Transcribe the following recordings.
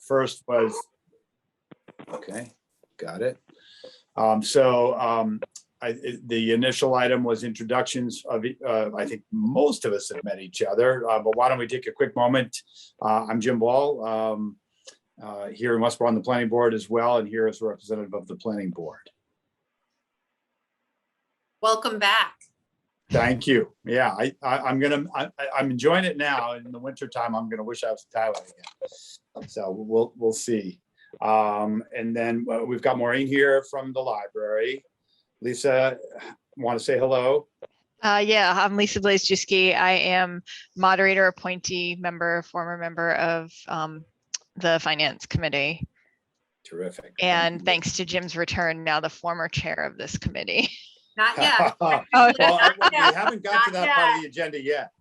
First was, okay, got it. The initial item was introductions of, I think most of us have met each other, but why don't we take a quick moment? I'm Jim Ball, here in Westborough on the planning board as well, and here as a representative of the planning board. Welcome back. Thank you. Yeah, I'm enjoying it now. In the winter time, I'm gonna wish I was in Thailand again. So we'll see. And then we've got Maureen here from the library. Lisa, want to say hello? Yeah, I'm Lisa Blazejewski. I am moderator, appointee member, former member of the finance committee. Terrific. And thanks to Jim's return, now the former chair of this committee. Not yet. Well, we haven't got to that part of the agenda yet.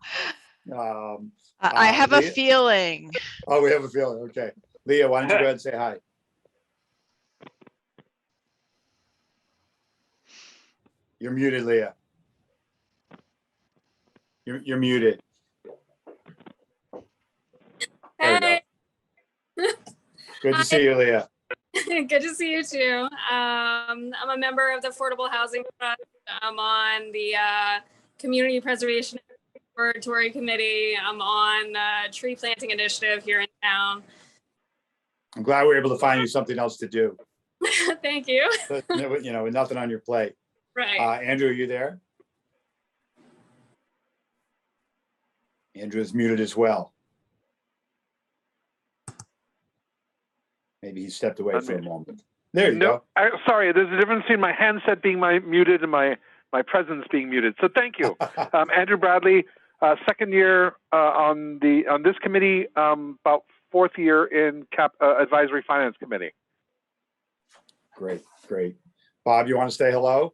I have a Leah? feeling. Oh, we have a feeling. Okay. Leah, why don't you go ahead and say hi? You're muted, Leah. You're muted. Hey. Good to see you, Leah. Good to see you too. I'm a member of the Affordable Housing Trust. I'm on the Community Preservation Laboratory Committee. I'm on Tree Planting Initiative here in town. I'm glad we were able to find you something else to do. Thank you. But, you know, with nothing on your plate. Right. Andrew, are you there? Andrew is muted as well. Maybe he stepped away for a moment. There you go. Sorry, there's a difference between my handset being muted and my presence being muted. So thank you. Andrew Bradley, second year on this committee, about fourth year in Advisory Finance Committee. Great, great. Bob, you want to say hello?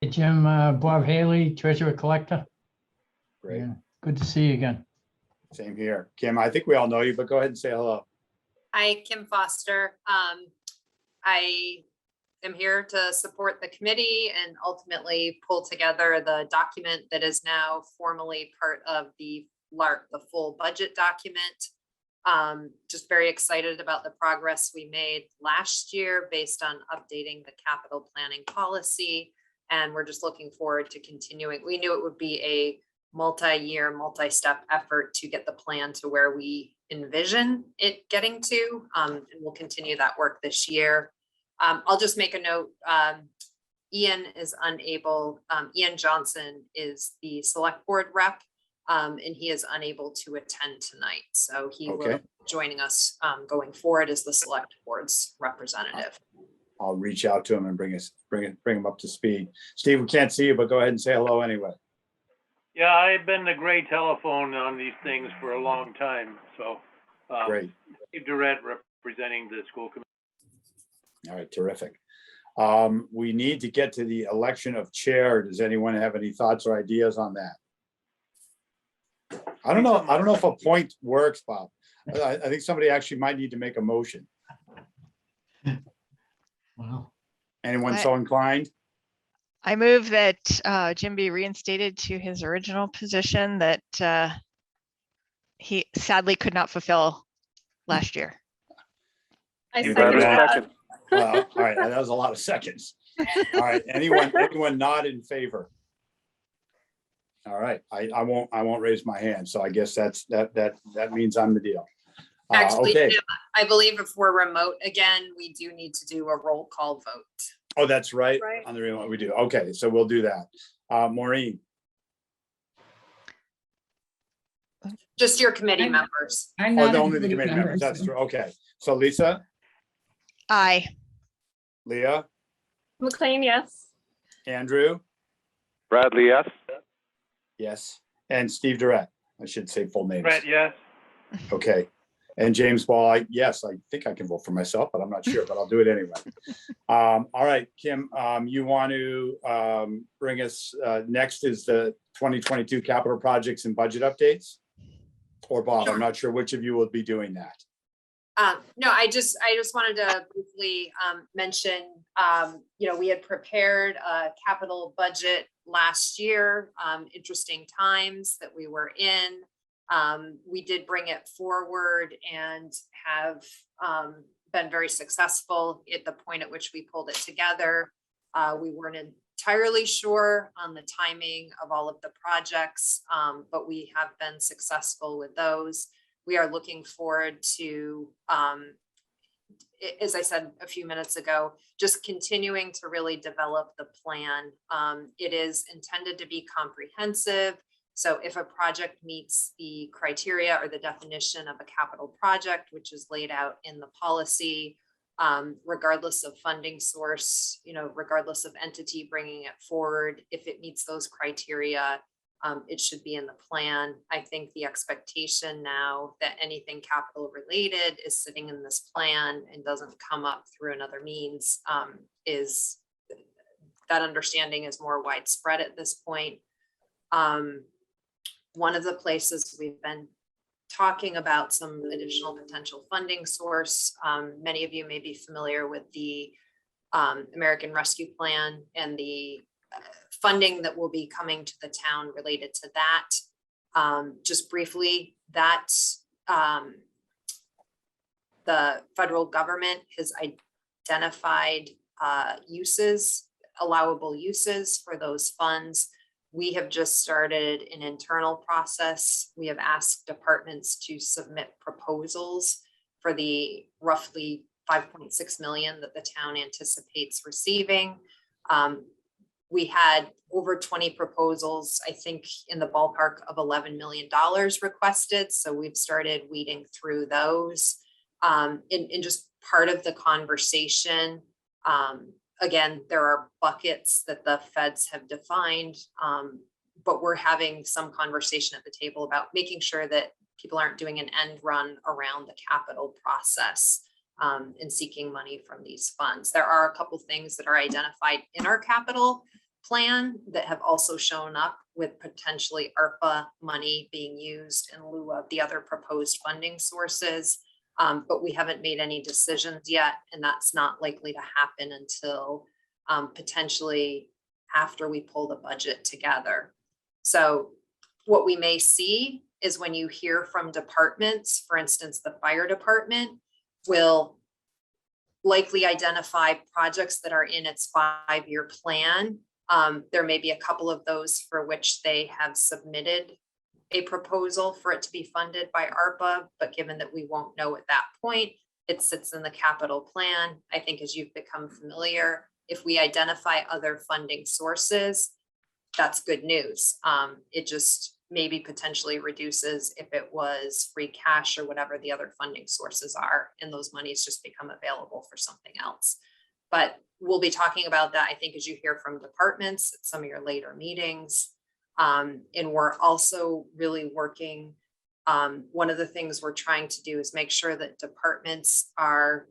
Hey, Jim, Bob Haley, Treasurer Collector. Great. Yeah, good to see you again. Same here. Kim, I think we all know you, but go ahead and say hello. Hi, Kim Foster. I am here to support the committee and ultimately pull together the document that is now formally part of the full budget document. Just very excited about the progress we made last year based on updating the capital planning policy. And we're just looking forward to continuing. We knew it would be a multi-year, multi-step effort to get the plan to where we envision it getting to, and we'll continue that work this year. I'll just make a note. Ian is unable, Ian Johnson is the select board rep, and he is unable to attend tonight. So he will be joining us going forward as the select board's representative. I'll reach out to him and bring him up to speed. Steve, we can't see you, but go ahead and say hello anyway. Yeah, I've been the gray telephone on these things for a long time. So great. Steve Durrett representing the school committee. All right, terrific. We need to get to the election of chair. Does anyone have any thoughts or ideas on that? I don't know. I don't know if a point works, Bob. I think somebody actually might need to make a motion. Wow. Anyone so inclined? I move that Jim be reinstated to his original position that he sadly could not fulfill last year. I You second got that. All right, that was a lot of seconds. All right, anyone nod in favor? All right, I won't raise my hand, so I guess that means I'm the deal. Actually, okay. Jim, I believe if we're remote again, we do need to do a roll call vote. Oh, that's right. Right. On the remote we do. Okay, so we'll do that. Maureen. Just your committee members. Oh, only the committee members. That's true. Okay, so Lisa. Aye. Leah. McLean, yes. Andrew. Bradley, yes. Yes. And Steve Durrett. I should say full names. Brett, yes. Okay. And James Ball, yes, I think I can vote for myself, but I'm not sure, but I'll do it anyway. All right, Kim, you want to bring us, next is the 2022 capital projects and budget updates? Or Bob, Sure. I'm not sure which of you will be doing that. No, I just wanted to briefly mention, we had prepared a capital budget last year, interesting times that we were in. We did bring it forward and have been very successful at the point at which we pulled it together. We weren't entirely sure on the timing of all of the projects, but we have been successful with those. We are looking forward to, as I said a few minutes ago, just continuing to really develop the plan. It is intended to be comprehensive. So if a project meets the criteria or the definition of a capital project, which is laid out in the policy, regardless of funding source, regardless of entity bringing it forward, if it meets those criteria, it should be in the plan. I think the expectation now that anything capital related is sitting in this plan and doesn't come up through another means, is that understanding is more widespread at this point. One of the places we've been talking about some additional potential funding source. Many of you may be familiar with the American Rescue Plan and the funding that will be coming to the town related to that. Just briefly, that the federal government has identified allowable uses for those funds. We have just started an internal process. We have asked departments to submit proposals for the roughly 5.6 million that the town anticipates receiving. We had over 20 proposals, I think in the ballpark of $11 million requested. So we've started weeding through those. In just part of the conversation, again, there are buckets that the feds have defined, but we're having some conversation at the table about making sure that people aren't doing an end run around the capital process in seeking money from these funds. There are a couple things that are identified in our capital plan that have also shown up with potentially ARPA money being used in lieu of the other proposed funding sources. But we haven't made any decisions yet, and that's not likely to happen until potentially after we pull the budget together. So what we may see is when you hear from departments, for instance, the fire department will likely identify projects that are in its 5-year plan. There may be a couple of those for which they have submitted a proposal for it to be funded by ARPA, but given that we won't know at that point, it sits in the capital plan. I think as you've become familiar, if we identify other funding sources, that's good news. It just maybe potentially reduces if it was free cash or whatever the other funding sources are, and those monies just become available for something else. But we'll be talking about that, I think, as you hear from departments at some of your later meetings. And we're also really working, one of the things we're trying to do is make sure that departments are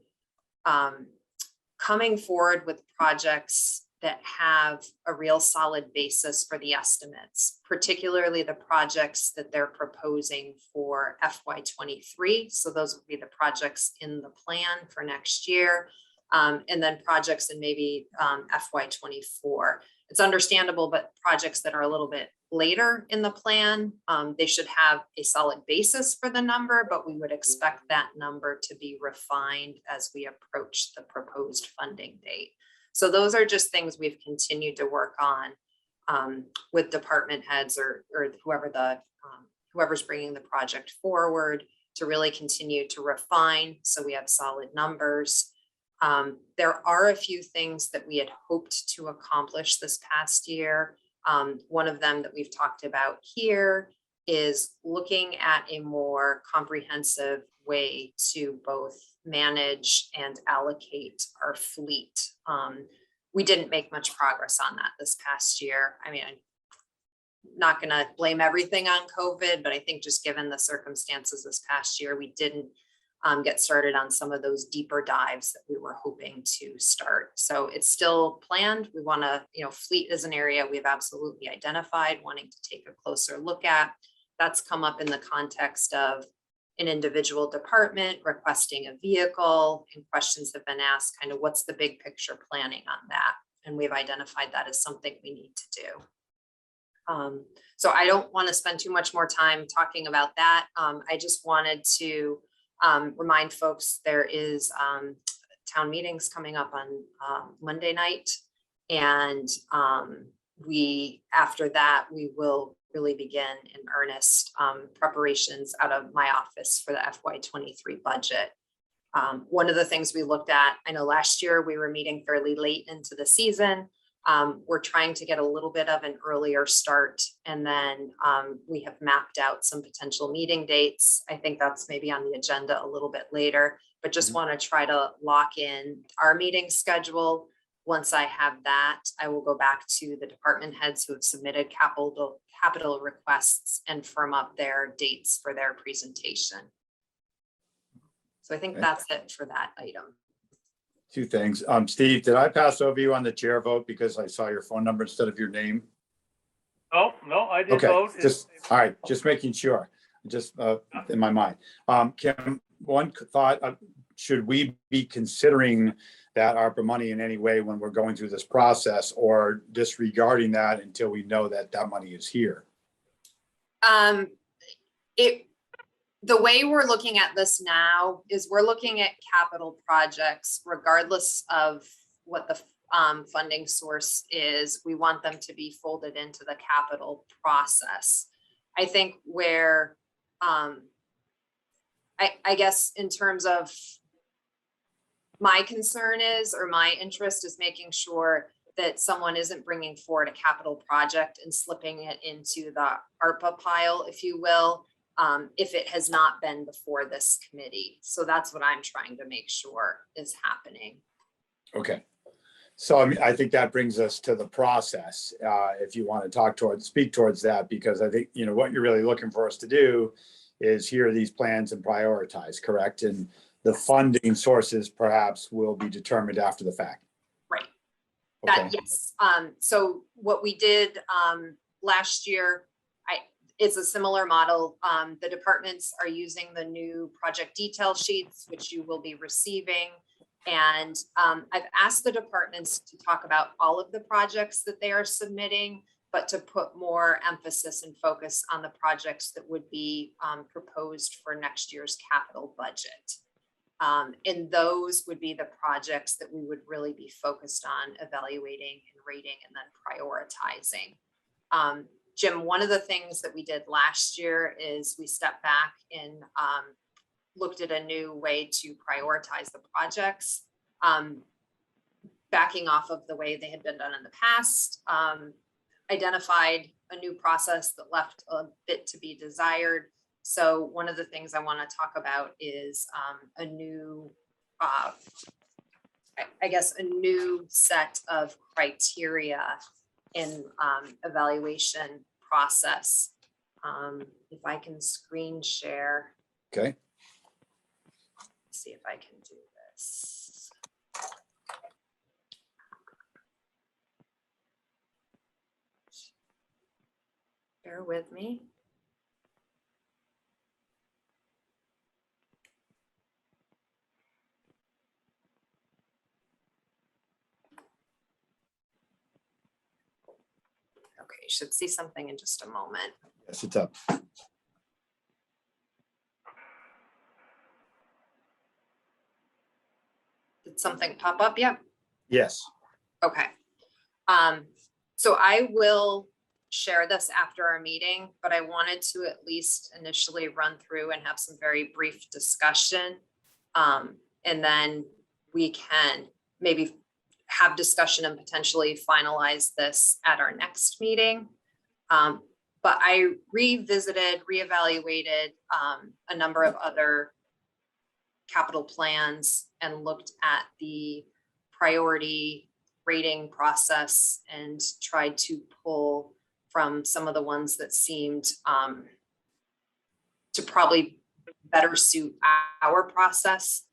coming forward with projects that have a real solid basis for the estimates, particularly the projects that they're proposing for FY23. So those would be the projects in the plan for next year, and then projects in maybe FY24. It's understandable, but projects that are a little bit later in the plan, they should have a solid basis for the number, but we would expect that number to be refined as we approach the proposed funding date. So those are just things we've continued to work on with department heads or whoever's bringing the project forward to really continue to refine so we have solid numbers. There are a few things that we had hoped to accomplish this past year. One of them that we've talked about here is looking at a more comprehensive way to both manage and allocate our fleet. We didn't make much progress on that this past year. I mean, I'm not going to blame everything on COVID, but I think just given the circumstances this past year, we didn't get started on some of those deeper dives that we were hoping to start. So it's still planned. We want to, fleet is an area we've absolutely identified, wanting to take a closer look at. That's come up in the context of an individual department requesting a vehicle, and questions have been asked, kind of what's the big picture planning on that? And we've identified that as something we need to do. So I don't want to spend too much more time talking about that. I just wanted to remind folks there is town meetings coming up on Monday night. And after that, we will really begin in earnest preparations out of my office for the FY23 budget. One of the things we looked at, I know last year we were meeting fairly late into the season. We're trying to get a little bit of an earlier start, and then we have mapped out some potential meeting dates. I think that's maybe on the agenda a little bit later, but just want to try to lock in our meeting schedule. Once I have that, I will go back to the department heads who have submitted capital requests and firm up their dates for their presentation. So I think that's it for that item. Two things. Steve, did I pass over you on the chair vote because I saw your phone number instead of your name? Oh, no, I did Okay, vote. just, all right, just making sure, just in my mind. Kim, one thought, should we be considering that ARPA money in any way when we're going through this process, or disregarding that until we know that that money is here? The way we're looking at this now is we're looking at capital projects, regardless of what the funding source is. We want them to be folded into the capital process. I think where, I guess in terms of my concern is, or my interest is making sure that someone isn't bringing forward a capital project and slipping it into the ARPA pile, if you will. If it has not been before this committee. So that's what I'm trying to make sure is happening. Okay. So I mean, I think that brings us to the process. If you want to speak towards that, because I think, what you're really looking for us to do is hear these plans and prioritize, correct? And the funding sources perhaps will be determined after the fact. Right. Okay. Yes. So what we did last year, it's a similar model. The departments are using the new project detail sheets, which you will be receiving. And I've asked the departments to talk about all of the projects that they are submitting, but to put more emphasis and focus on the projects that would be proposed for next year's capital budget. And those would be the projects that we would really be focused on evaluating and rating and then prioritizing. Jim, one of the things that we did last year is we stepped back and looked at a new way to prioritize the projects, backing off of the way they had been done in the past, identified a new process that left a bit to be desired. So one of the things I want to talk about is a new, I guess, a new set of criteria in evaluation process. If I can screen share. Okay. See if I can do this. Bear with me. Okay, you should see something in just a moment. Yes, it's up. Did something pop up yet? Yes. Okay. So I will share this after our meeting, but I wanted to at least initially run through and have some very brief discussion. And then we can maybe have discussion and potentially finalize this at our next meeting. But I reevaluated a number of other capital plans and looked at the priority rating process and tried to pull from some of the ones that seemed to probably better suit our process.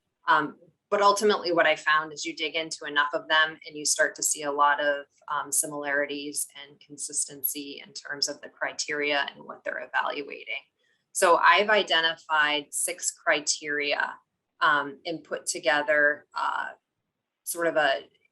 But ultimately what I found is you dig into enough of them and you start to see a lot of similarities and consistency in terms of the criteria and what they're evaluating. So I've identified 6 criteria and put together sort of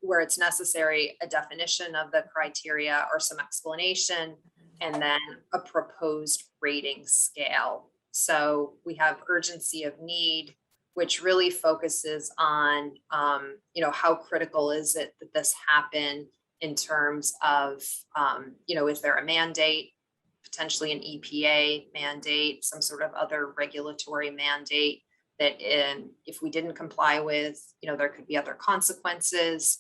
where it's necessary, a definition of the criteria or some explanation, and then a proposed rating scale. So we have urgency of need, which really focuses on, how critical is it that this happen in terms of, is there a mandate, potentially an EPA mandate, some sort of other regulatory mandate that if we didn't comply with, there could be other consequences.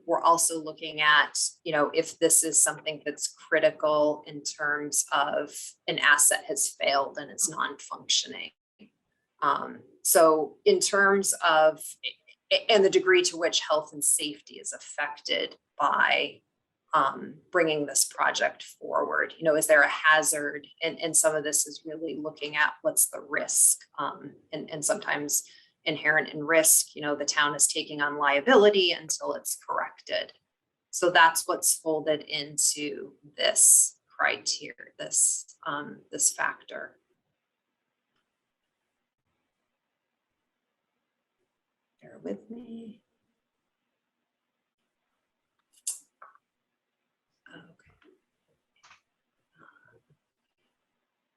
We're also looking at, if this is something that's critical in terms of an asset has failed and it's non-functioning. So in terms of, and the degree to which health and safety is affected by bringing this project forward, is there a hazard? And some of this is really looking at what's the risk, and sometimes inherent in risk, the town is taking on liability until it's corrected. So that's what's folded into this criteria, this factor. Bear with me.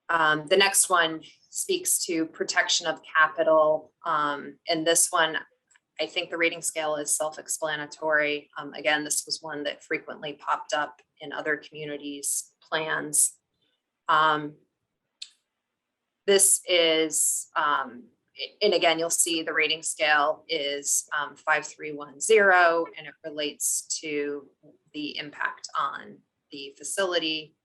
Okay. The next one speaks to protection of capital. And this one, I think the rating scale is self-explanatory. Again, this was one that frequently popped up in other communities' plans. This is, and again, you'll see the rating scale is 5310, and it relates to the impact on the facility.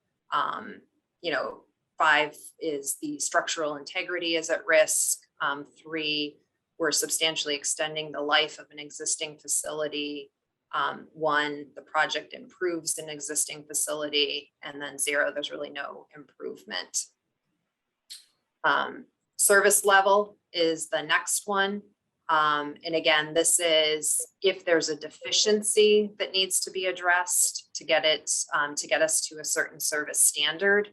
5 is the structural integrity is at risk. 3, we're substantially extending the life of an existing facility. 1, the project improves an existing facility, and then 0, there's really no improvement. Service level is the next one. And again, this is if there's a deficiency that needs to be addressed to get it, to get us to a certain service standard,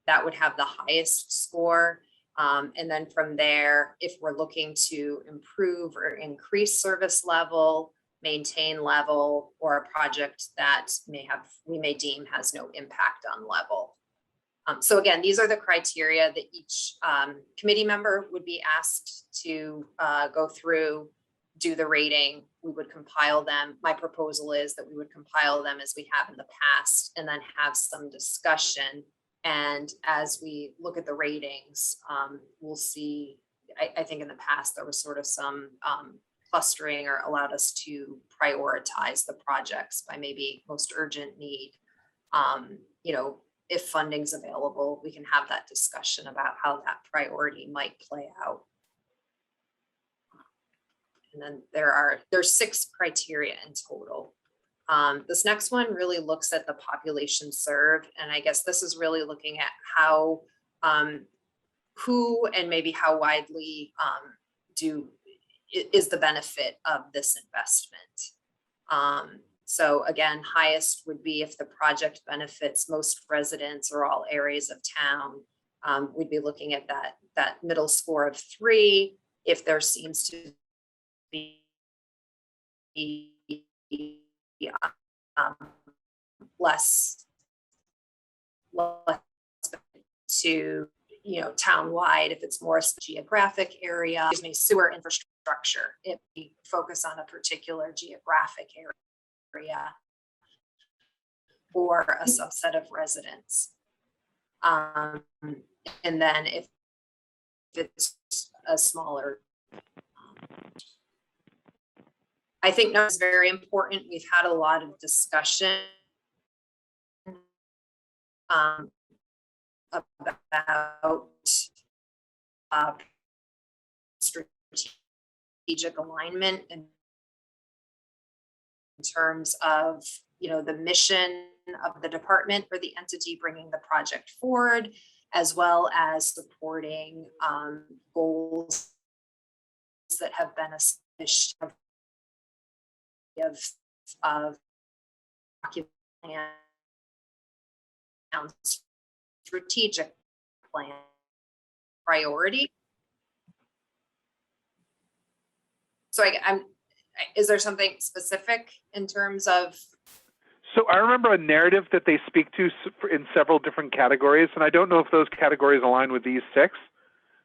that would have the highest score. And then from there, if we're looking to improve or increase service level, maintain level, or a project that we may deem has no impact on level. So again, these are the criteria that each committee member would be asked to go through, do the rating. We would compile them. My proposal is that we would compile them as we have in the past, and then have some discussion. And as we look at the ratings, we'll see, I think in the past, there was sort of some clustering, or allowed us to prioritize the projects by maybe most urgent need. If funding's available, we can have that discussion about how that priority might play out. And then there's 6 criteria in total. This next one really looks at the population served. And I guess this is really looking at how, who and maybe how widely is the benefit of this investment. So again, highest would be if the project benefits most residents or all areas of town. We'd be looking at that middle score of 3. If there seems to be less to town-wide, if it's more geographic area, sewer infrastructure, if we focus on a particular geographic area or a subset of residents. And then if it's a smaller, I think that is very important. We've had a lot of discussion about strategic alignment in terms of the mission of the department or the entity bringing the project forward, as well as supporting goals that have been established of plan, strategic plan, priority. So is there something specific in terms of? So I remember a narrative that they speak to in several different categories, and I don't know if those categories align with these 6.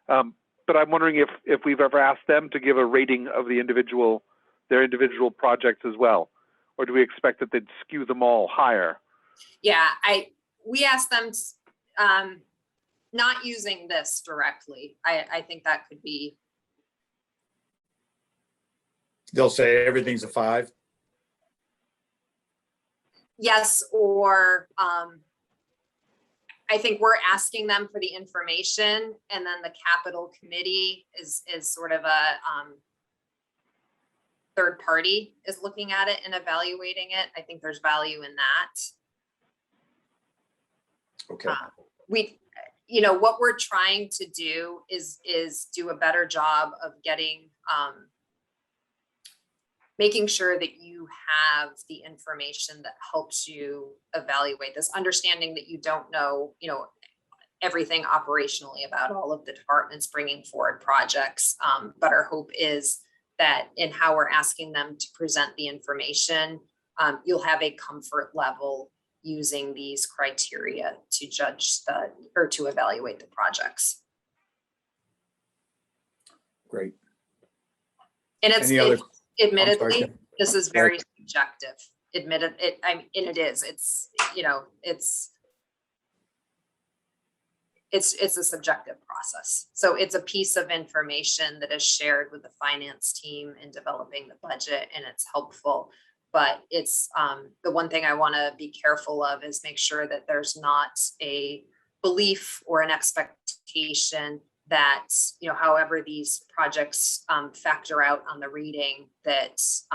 But I'm wondering if we've ever asked them to give a rating of their individual projects as well, or do we expect that they'd skew them all higher? Yeah, we asked them, not using this directly. I think that could be, They'll say everything's a 5. yes, or I think we're asking them for the information, and then the capital committee is sort of a third party is looking at it and evaluating it. I think there's value in that. Okay, What we're trying to do is do a better job of getting, making sure that you have the information that helps you evaluate this, understanding that you don't know, everything operationally about all of the departments bringing forward projects. But our hope is that in how we're asking them to present the information, you'll have a comfort level using these criteria to judge or to evaluate the projects. great. And admittedly, sorry. this is very subjective. It is. It's a subjective process. So it's a piece of information that is shared with the finance team in developing the budget, and it's helpful. But it's the one thing I want to be careful of is make sure that there's not a belief or an expectation that, however these projects factor out on the reading, that's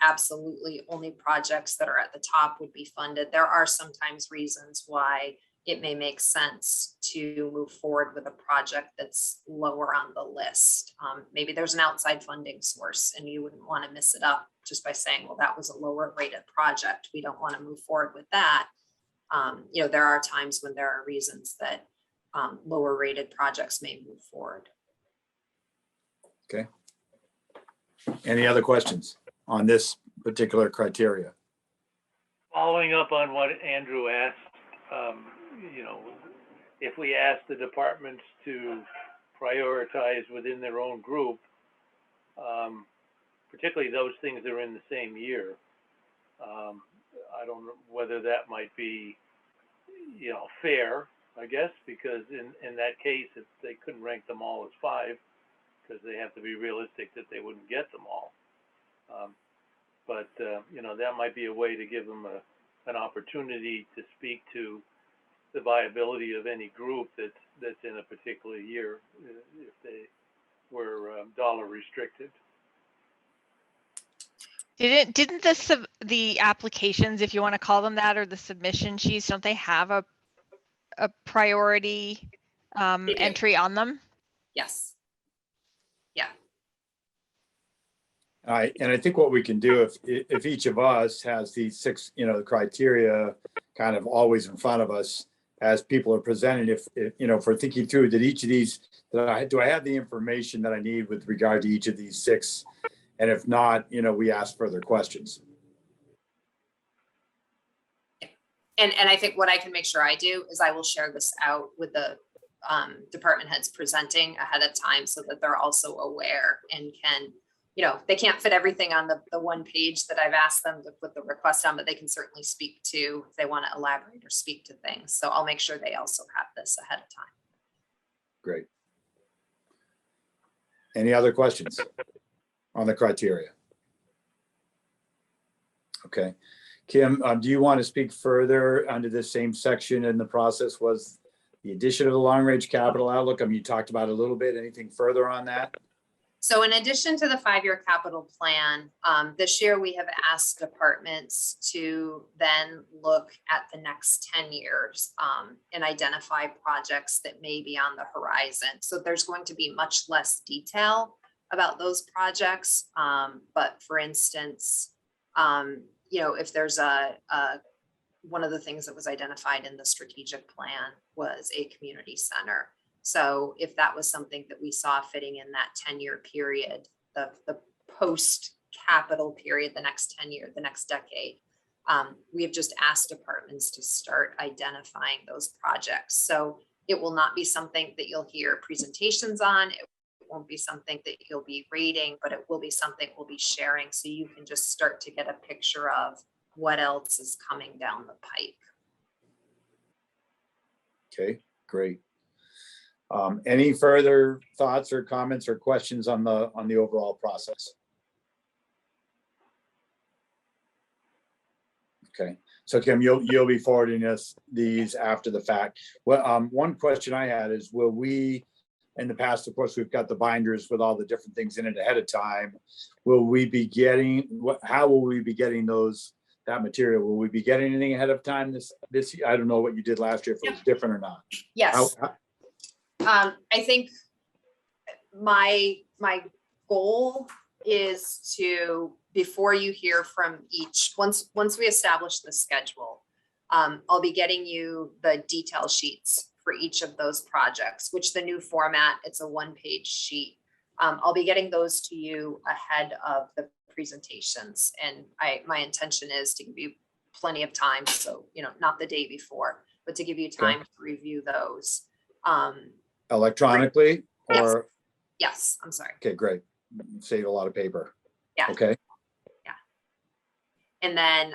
absolutely only projects that are at the top would be funded. There are sometimes reasons why it may make sense to move forward with a project that's lower on the list. Maybe there's an outside funding source and you wouldn't want to miss it up just by saying, well, that was a lower rated project. We don't want to move forward with that. There are times when there are reasons that lower rated projects may move forward. Okay. Any other questions on this particular criteria? Following up on what Andrew asked, if we ask the departments to prioritize within their own group, particularly those things that are in the same year, I don't know whether that might be, fair, I guess, because in that case, if they couldn't rank them all as 5, because they have to be realistic that they wouldn't get them all. But that might be a way to give them an opportunity to speak to the viability of any group that's in a particular year, if they were dollar restricted. Didn't the applications, if you want to call them that, or the submission sheets, don't they have a priority entry on them? Yes. Yeah. And I think what we can do if each of us has these 6, the criteria kind of always in front of us as people are presenting, if we're thinking through that each of these, do I have the information that I need with regard to each of these 6? And if not, we ask further questions. And I think what I can make sure I do is I will share this out with the department heads presenting ahead of time so that they're also aware and can, they can't fit everything on the one page that I've asked them to put the request on, but they can certainly speak to if they want to elaborate or speak to things. So I'll make sure they also have this ahead of time. Great. Any other questions on the criteria? Okay. Kim, do you want to speak further under this same section in the process? Was the addition of the long range capital outlook? You talked about it a little bit. Anything further on that? So in addition to the 5-year capital plan, this year we have asked departments to then look at the next 10 years and identify projects that may be on the horizon. So there's going to be much less detail about those projects. But for instance, if there's one of the things that was identified in the strategic plan was a community center. So if that was something that we saw fitting in that 10-year period, the post capital period, the next 10 years, the next decade, We have just asked departments to start identifying those projects. So it will not be something that you'll hear presentations on. It won't be something that you'll be rating, but it will be something we'll be sharing. So you can just start to get a picture of what else is coming down the pipe. Okay, great. Any further thoughts or comments or questions on the overall process? Okay, so Kim, you'll be forwarding us these after the fact. Well, one question I had is, will we, in the past, of course, we've got the binders with all the different things in it ahead of time. Will we be getting, how will we be getting that material? Will we be getting anything ahead of time this year? I don't know what you did last year, if it was different or not. Yes. I think my goal is to, before you hear from each, once we establish the schedule, I'll be getting you the detail sheets for each of those projects, which the new format, it's a 1-page sheet. I'll be getting those to you ahead of the presentations. And my intention is to give you plenty of time. So, not the day before, but to give you time to review those. Electronically or? Yes, I'm sorry. Okay, great. Save a lot of paper. Yeah. Okay. Yeah. And then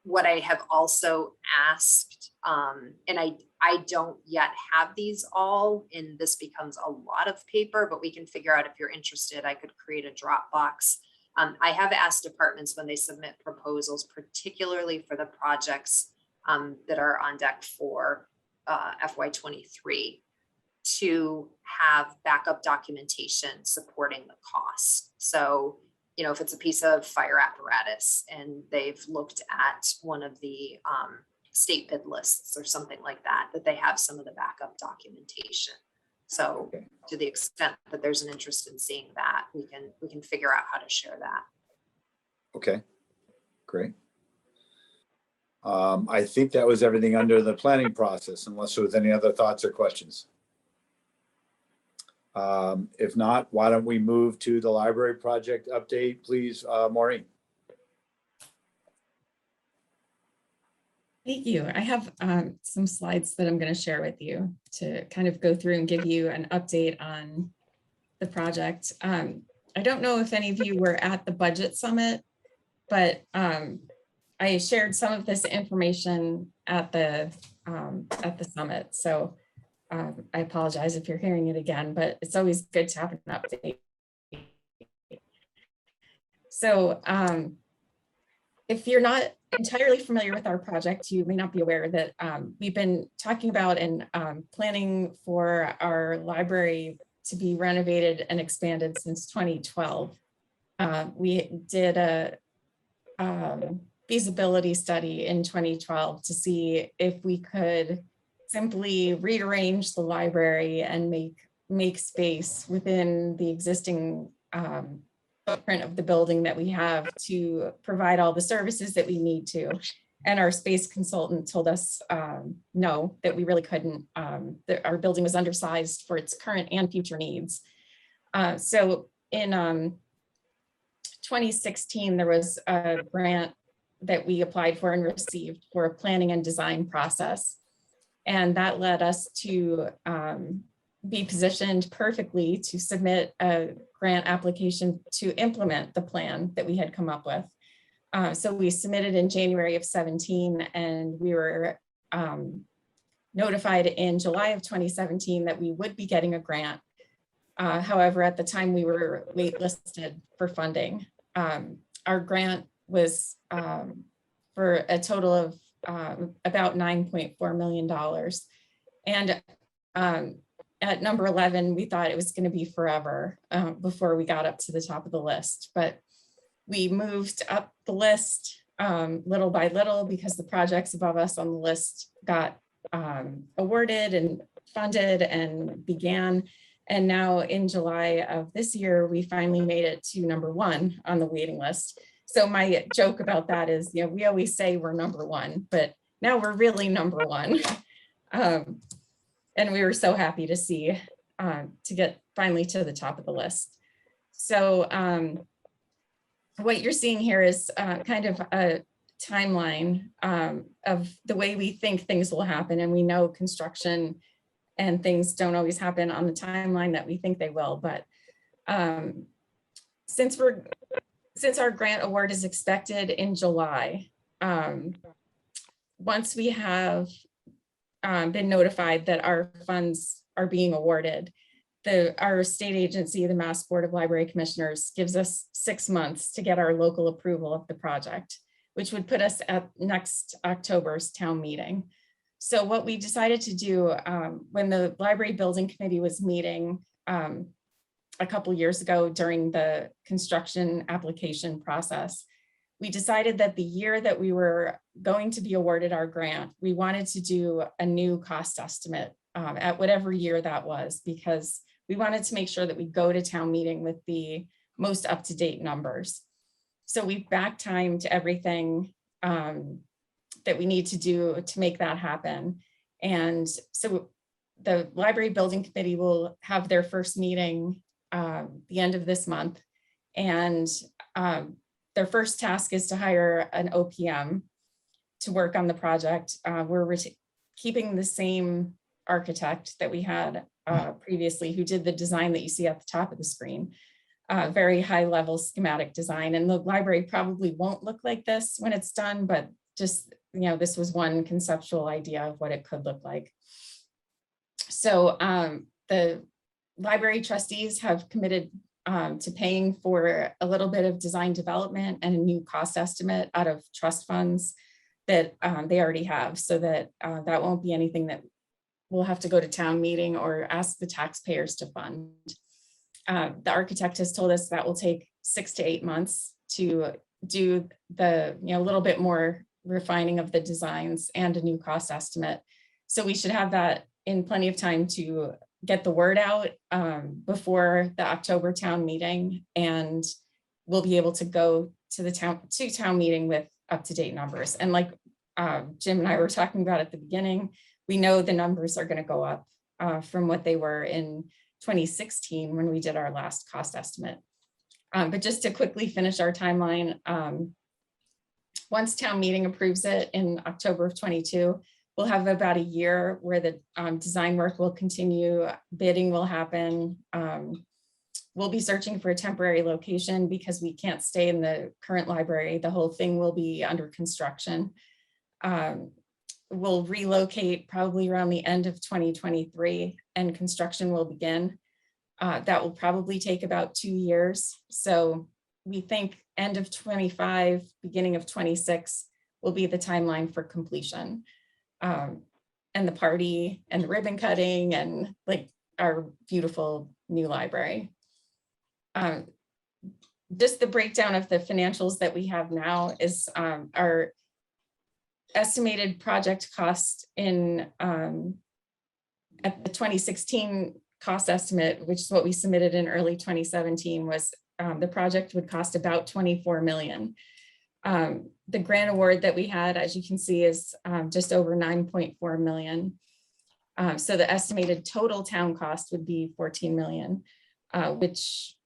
what I have also asked, and I don't yet have these all, and this becomes a lot of paper, but we can figure out if you're interested. I could create a Dropbox. I have asked departments when they submit proposals, particularly for the projects that are on deck for FY23, to have backup documentation supporting the cost. So, if it's a piece of fire apparatus and they've looked at one of the state bid lists or something like that, that they have some of the backup documentation. So to the extent that there's an interest in seeing that, we can figure out how to share that. Okay, great. I think that was everything under the planning process, unless there was any other thoughts or questions. If not, why don't we move to the library project update, please, Maureen? Thank you. I have some slides that I'm going to share with you to kind of go through and give you an update on the project. I don't know if any of you were at the budget summit, but I shared some of this information at the summit. So I apologize if you're hearing it again, but it's always good to have an update. So if you're not entirely familiar with our project, you may not be aware that we've been talking about and planning for our library to be renovated and expanded since 2012. We did a feasibility study in 2012 to see if we could simply rearrange the library and make space within the existing footprint of the building that we have to provide all the services that we need to. And our space consultant told us no, that we really couldn't, that our building was undersized for its current and future needs. So in 2016, there was a grant that we applied for and received for a planning and design process. And that led us to be positioned perfectly to submit a grant application to implement the plan that we had come up with. So we submitted in January of 17, and we were notified in July of 2017 that we would be getting a grant. However, at the time we were waitlisted for funding. Our grant was for a total of about $9.4 million. And at number 11, we thought it was going to be forever before we got up to the top of the list. But we moved up the list little by little because the projects above us on the list got awarded and funded and began. And now in July of this year, we finally made it to number 1 on the waiting list. So my joke about that is, we always say we're number 1, but now we're really number 1. And we were so happy to see, to get finally to the top of the list. So what you're seeing here is kind of a timeline of the way we think things will happen. And we know construction and things don't always happen on the timeline that we think they will. But since our grant award is expected in July, once we have been notified that our funds are being awarded, our state agency, the Mass Board of Library Commissioners, gives us 6 months to get our local approval of the project, which would put us at next October's town meeting. So what we decided to do when the Library Building Committee was meeting a couple years ago during the construction application process, we decided that the year that we were going to be awarded our grant, we wanted to do a new cost estimate at whatever year that was, because we wanted to make sure that we go to town meeting with the most up-to-date numbers. So we back-timed everything that we need to do to make that happen. And so the Library Building Committee will have their first meeting the end of this month. And their first task is to hire an OPM to work on the project. We're keeping the same architect that we had previously, who did the design that you see at the top of the screen. Very high level schematic design. And the library probably won't look like this when it's done, but just, this was one conceptual idea of what it could look like. So the library trustees have committed to paying for a little bit of design development and a new cost estimate out of trust funds that they already have, so that that won't be anything that we'll have to go to town meeting or ask the taxpayers to fund. The architect has told us that will take 6 to 8 months to do the little bit more refining of the designs and a new cost estimate. So we should have that in plenty of time to get the word out before the October town meeting, and we'll be able to go to the town meeting with up-to-date numbers. And like Jim and I were talking about at the beginning, we know the numbers are going to go up from what they were in 2016 when we did our last cost estimate. But just to quickly finish our timeline, once town meeting approves it in October of 22, we'll have about a year where the design work will continue, bidding will happen. We'll be searching for a temporary location because we can't stay in the current library. The whole thing will be under construction. We'll relocate probably around the end of 2023 and construction will begin. That will probably take about 2 years. So we think end of 25, beginning of 26 will be the timeline for completion. And the party and the ribbon cutting and like our beautiful new library. Just the breakdown of the financials that we have now is our estimated project cost in at the 2016 cost estimate, which is what we submitted in early 2017, was the project would cost about 24 million. The grant award that we had, as you can see, is just over 9.4 million. So the estimated total town cost would be 14 million, which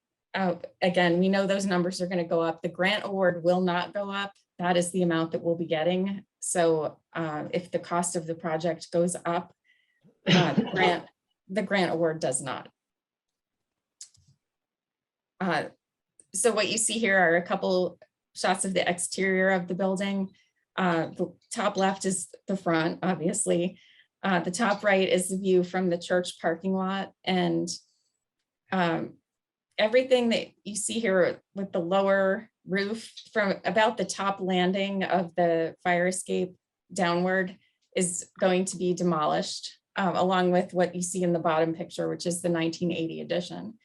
again, we know those numbers are going to go up. The grant award will not go up. That is the amount that we'll be getting. So if the cost of the project goes up, the grant award does not. So what you see here are a couple shots of the exterior of the building. The top left is the front, obviously. The top right is the view from the church parking lot. And everything that you see here with the lower roof from about the top landing of the fire escape downward is going to be demolished, along with what you see in the bottom picture, which is the 1980 addition.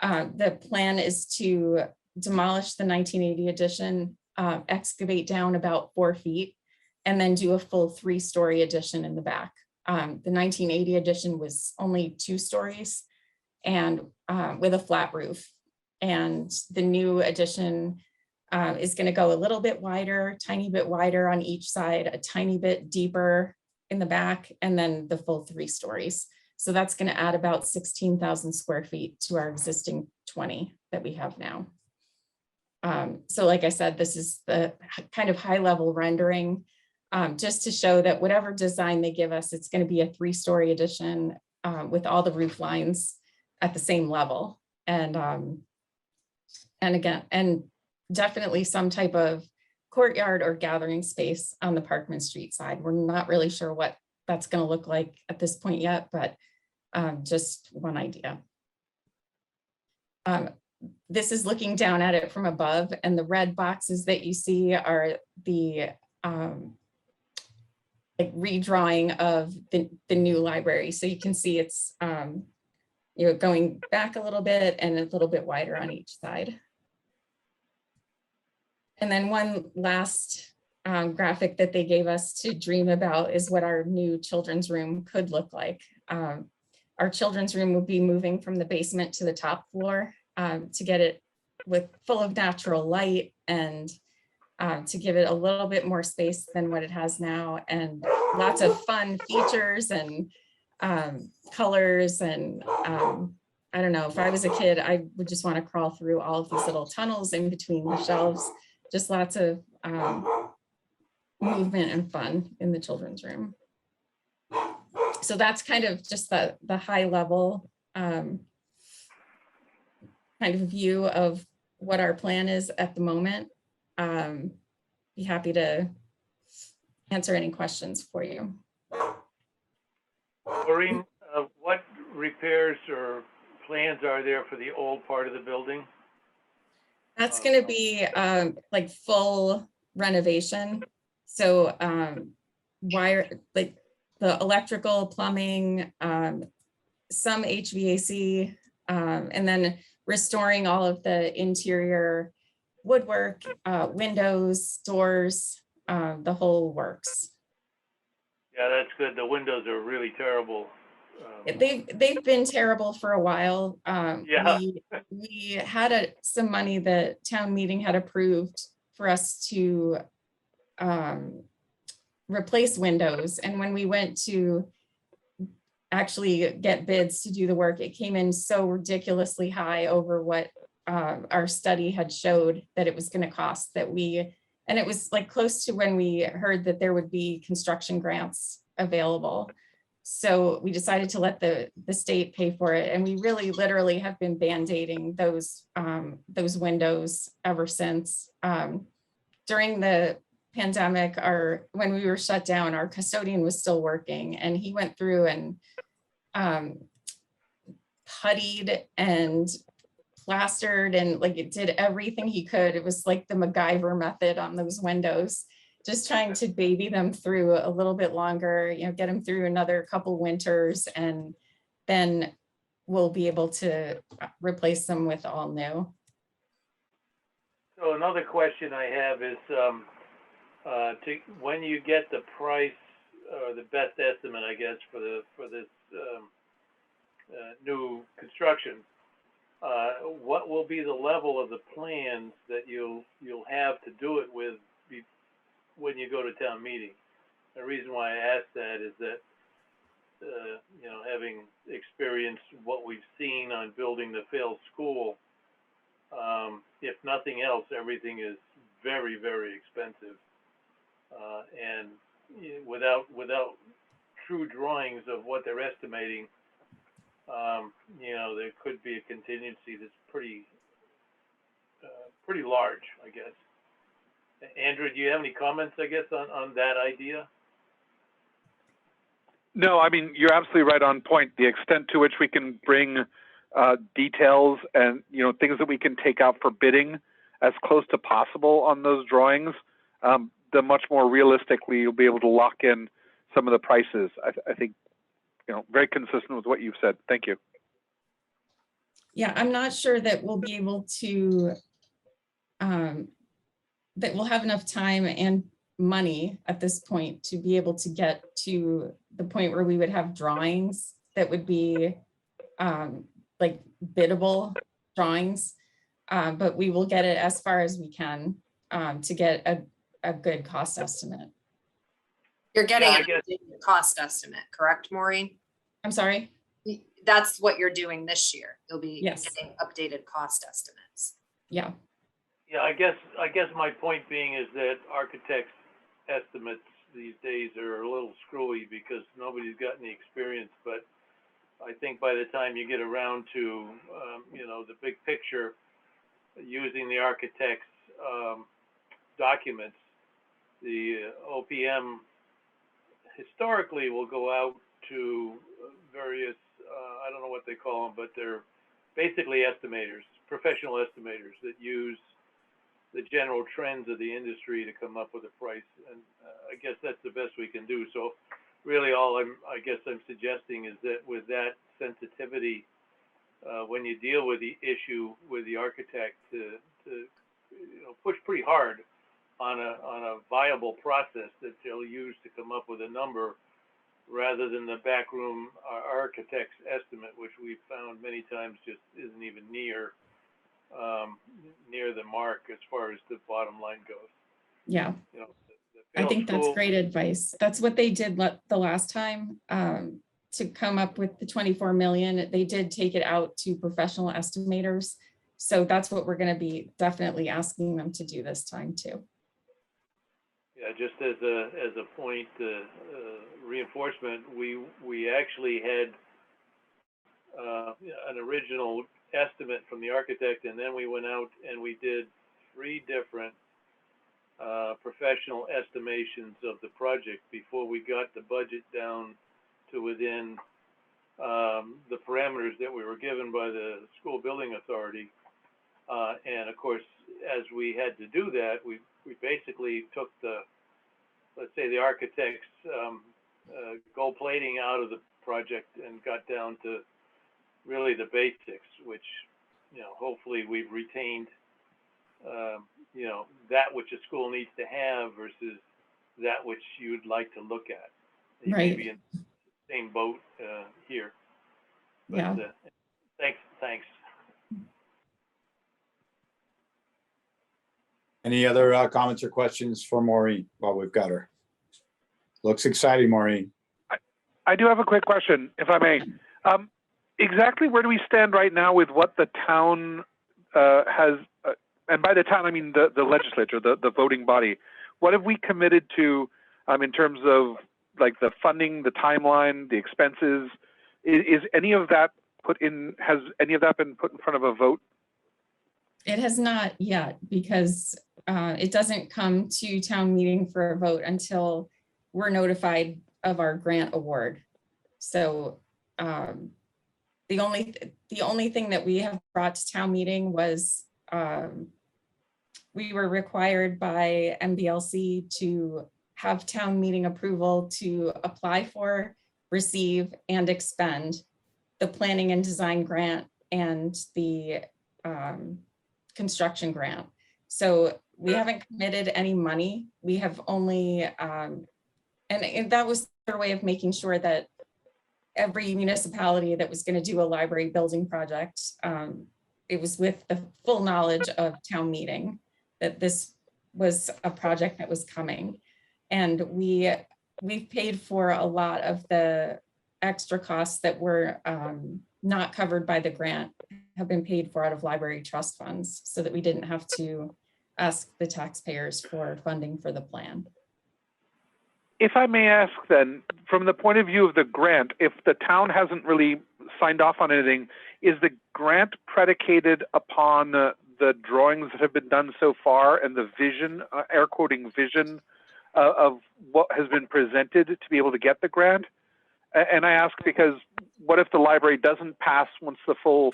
The plan is to demolish the 1980 addition, excavate down about 4 feet, and then do a full 3-story addition in the back. The 1980 addition was only 2 stories and with a flat roof. And the new addition is going to go a little bit wider, tiny bit wider on each side, a tiny bit deeper in the back, and then the full 3 stories. So that's going to add about 16,000 square feet to our existing 20 that we have now. So like I said, this is the kind of high level rendering, just to show that whatever design they give us, it's going to be a 3-story addition with all the roof lines at the same level. And again, and definitely some type of courtyard or gathering space on the Parkman Street side. We're not really sure what that's going to look like at this point yet, but just one idea. This is looking down at it from above, and the red boxes that you see are the like redrawing of the new library. So you can see it's going back a little bit and a little bit wider on each side. And then one last graphic that they gave us to dream about is what our new children's room could look like. Our children's room will be moving from the basement to the top floor to get it full of natural light and to give it a little bit more space than what it has now, and lots of fun features and colors. And I don't know, if I was a kid, I would just want to crawl through all of these little tunnels in between the shelves. Just lots of movement and fun in the children's room. So that's kind of just the high level kind of view of what our plan is at the moment. Be happy to answer any questions for you. Maureen, what repairs or plans are there for the old part of the building? That's going to be like full renovation. So like the electrical, plumbing, some HVAC, and then restoring all of the interior woodwork, windows, doors, the whole works. Yeah, that's good. The windows are really terrible. They've been terrible for a while. Yeah. We had some money that town meeting had approved for us to replace windows. And when we went to actually get bids to do the work, it came in so ridiculously high over what our study had showed that it was going to cost, that and it was like close to when we heard that there would be construction grants available. So we decided to let the state pay for it. And we really literally have been band-aiding those windows ever since. During the pandemic, when we were shut down, our custodian was still working, and he went through and puttied and plastered and like it did everything he could. It was like the MacGyver method on those windows, just trying to baby them through a little bit longer, get them through another couple winters, and then we'll be able to replace them with all new. So another question I have is, when you get the price or the best estimate, I guess, for this new construction, what will be the level of the plans that you'll have to do it with when you go to town meeting? The reason why I ask that is that having experienced what we've seen on building the failed school, if nothing else, everything is very, very expensive, and without true drawings of what they're estimating, there could be a contingency that's pretty large, I guess. Andrew, do you have any comments, I guess, on that idea? No, I mean, you're absolutely right on point. The extent to which we can bring details and, things that we can take out for bidding as close to possible on those drawings, the much more realistically you'll be able to lock in some of the prices. I think, very consistent with what you've said. Thank you. Yeah, I'm not sure that we'll be able to, that we'll have enough time and money at this point to be able to get to the point where we would have drawings that would be like biddable drawings, but we will get it as far as we can to get a good cost estimate. You're getting Yeah, an updated cost estimate, correct, Maureen? I'm sorry? That's what you're doing this year. You'll be Yes. getting updated cost estimates. Yeah. Yeah, I guess my point being is that architects' estimates these days are a little screwy because nobody's got any experience, but I think by the time you get around to, the big picture, using the architect's documents, the OPM historically will go out to various, I don't know what they call them, but they're basically estimators, professional estimators that use the general trends of the industry to come up with a price. And I guess that's the best we can do. So really all I guess I'm suggesting is that with that sensitivity, when you deal with the issue with the architect to push pretty hard on a viable process that they'll use to come up with a number rather than the backroom architect's estimate, which we've found many times just isn't even near the mark as far as the bottom line goes. Yeah, The I think that's school- great advice. That's what they did the last time to come up with the 24 million. They did take it out to professional estimators. So that's what we're going to be definitely asking them to do this time too. Yeah, just as a point reinforcement, we actually had an original estimate from the architect, and then we went out and we did 3 different professional estimations of the project before we got the budget down to within the parameters that we were given by the school building authority. And of course, as we had to do that, we basically took let's say the architect's gold plating out of the project and got down to really the basics, which, hopefully we've retained, that which a school needs to have versus that which you'd like to look at. You may Right. be in the same boat here. But, Yeah. Thanks. Any other comments or questions for Maureen while we've got her? Looks exciting, Maureen. I do have a quick question, if I may. Exactly where do we stand right now with what the town has, and by the town, I mean the legislature, the voting body. What have we committed to in terms of like the funding, the timeline, the expenses? Is any of that has any of that been put in front of a vote? It has not yet because it doesn't come to town meeting for a vote until we're notified of our grant award. So the only thing that we have brought to town meeting was we were required by MBLC to have town meeting approval to apply for, receive, and expend the planning and design grant and the construction grant. So we haven't committed any money. We have only, and that was their way of making sure that every municipality that was going to do a library building project, it was with the full knowledge of town meeting that this was a project that was coming. And we've paid for a lot of the extra costs that were not covered by the grant, have been paid for out of library trust funds so that we didn't have to ask the taxpayers for funding for the plan. If I may ask then, from the point of view of the grant, if the town hasn't really signed off on anything, is the grant predicated upon the drawings that have been done so far and the vision, air quoting vision, of what has been presented to be able to get the grant? And I ask because what if the library doesn't pass once the full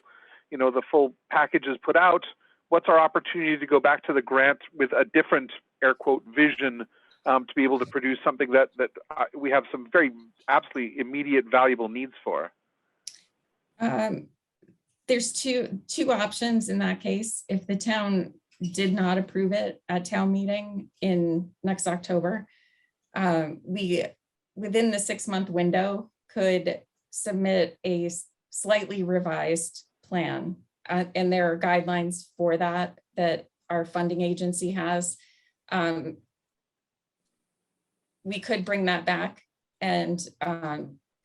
package is put out? What's our opportunity to go back to the grant with a different air quote vision to be able to produce something that we have some very absolutely immediate valuable needs for? There's two options in that case. If the town did not approve it at town meeting in next October, we, within the 6-month window, could submit a slightly revised plan. And there are guidelines for that our funding agency has. We could bring that back and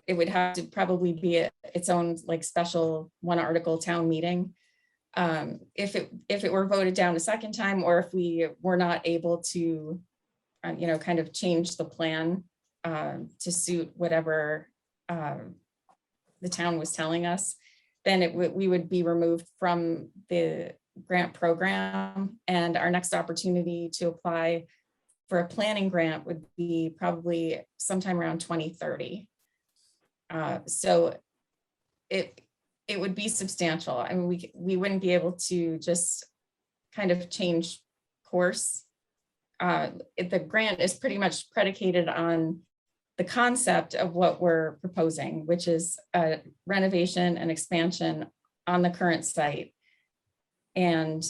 it would have to probably be its own like special 1 article town meeting. If it were voted down a second time, or if we were not able to, kind of change the plan to suit whatever the town was telling us, then we would be removed from the grant program, and our next opportunity to apply for a planning grant would be probably sometime around 2030. So it would be substantial. I mean, we wouldn't be able to just kind of change course. The grant is pretty much predicated on the concept of what we're proposing, which is a renovation and expansion on the current site, and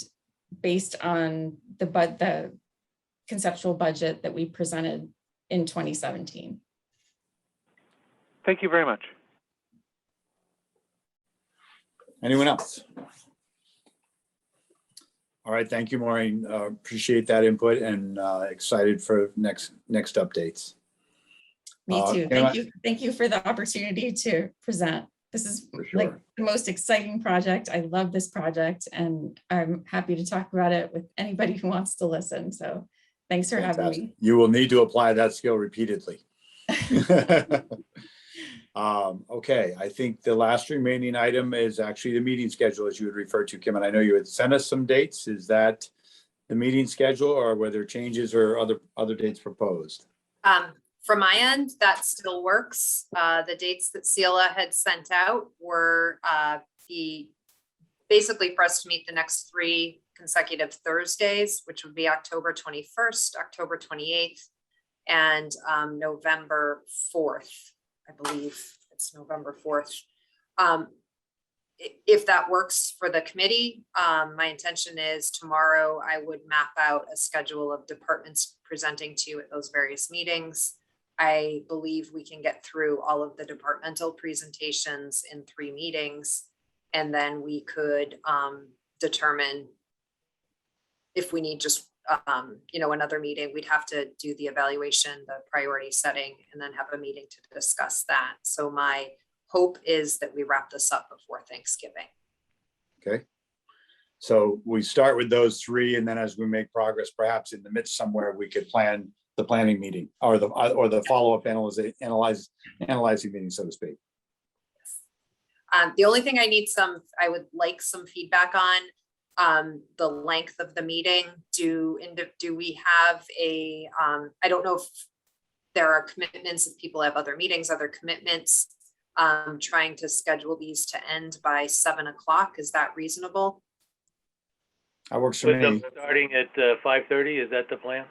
based on the conceptual budget that we presented in 2017. Thank you very much. Anyone else? All right, thank you, Maureen. Appreciate that input, and excited for next updates. Me too. Thank you for the opportunity to present. This is like the most exciting project. I love this project, and I'm happy to talk about it with anybody who wants to listen. So thanks for having me. You will need to apply that skill repeatedly. Okay, I think the last remaining item is actually the meeting schedule, as you had referred to, Kim, and I know you had sent us some dates. Is that the meeting schedule, or were there changes or other dates proposed? From my end, that still works. The dates that CELA had sent out were basically for us to meet the next 3 consecutive Thursdays, which would be October 21st, October 28th, and November 4th. I believe it's November 4th. If that works for the committee, my intention is tomorrow I would map out a schedule of departments presenting to you at those various meetings. I believe we can get through all of the departmental presentations in 3 meetings, and then we could determine if we need just another meeting. We'd have to do the evaluation, the priority setting, and then have a meeting to discuss that. So my hope is that we wrap this up before Thanksgiving. Okay. So we start with those 3, and then as we make progress, perhaps in the midst somewhere, we could plan the planning meeting or the follow-up analyzing meeting, so to speak. The only thing I would like some feedback on, the length of the meeting. Do we have I don't know if there are commitments, if people have other meetings, other commitments, trying to schedule these to end by 7 o'clock. Is that reasonable? That works for With me. them starting at 5:30, is that the plan?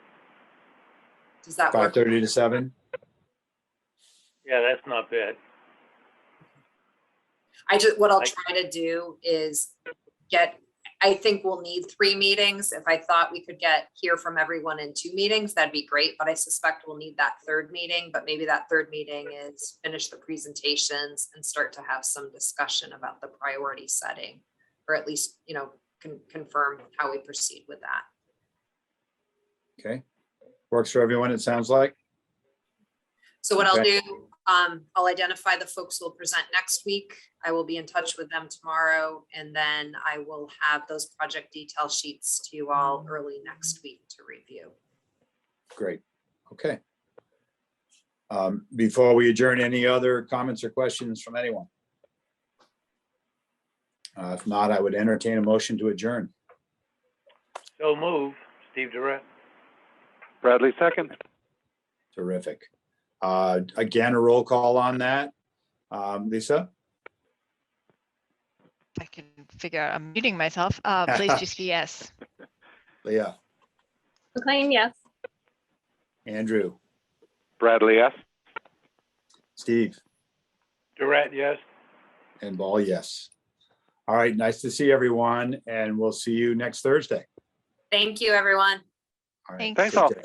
Does that work? 5:30 to 7. Yeah, that's not bad. What I'll try to do is I think we'll need 3 meetings. If I thought we could hear from everyone in 2 meetings, that'd be great. But I suspect we'll need that 3rd meeting. But maybe that 3rd meeting is finish the presentations and start to have some discussion about the priority setting, or at least, confirm how we proceed with that. Okay. Works for everyone, it sounds like. So what I'll Okay. do, I'll identify the folks who will present next week. I will be in touch with them tomorrow, and then I will have those project detail sheets to you all early next week to review. Great. Okay. Before we adjourn, any other comments or questions from anyone? If not, I would entertain a motion to adjourn. So move, Steve Durrett. Bradley, second. Terrific. Again, a roll call on that. Lisa? If I can figure out, I'm muting myself. Please just be yes. Leah? McLean, yes. Andrew? Bradley, yes. Steve? Durrett, yes. And Ball, yes. All right, nice to see everyone, and we'll see you next Thursday. Thank you, everyone. All right, Thanks. Thanks take all. care.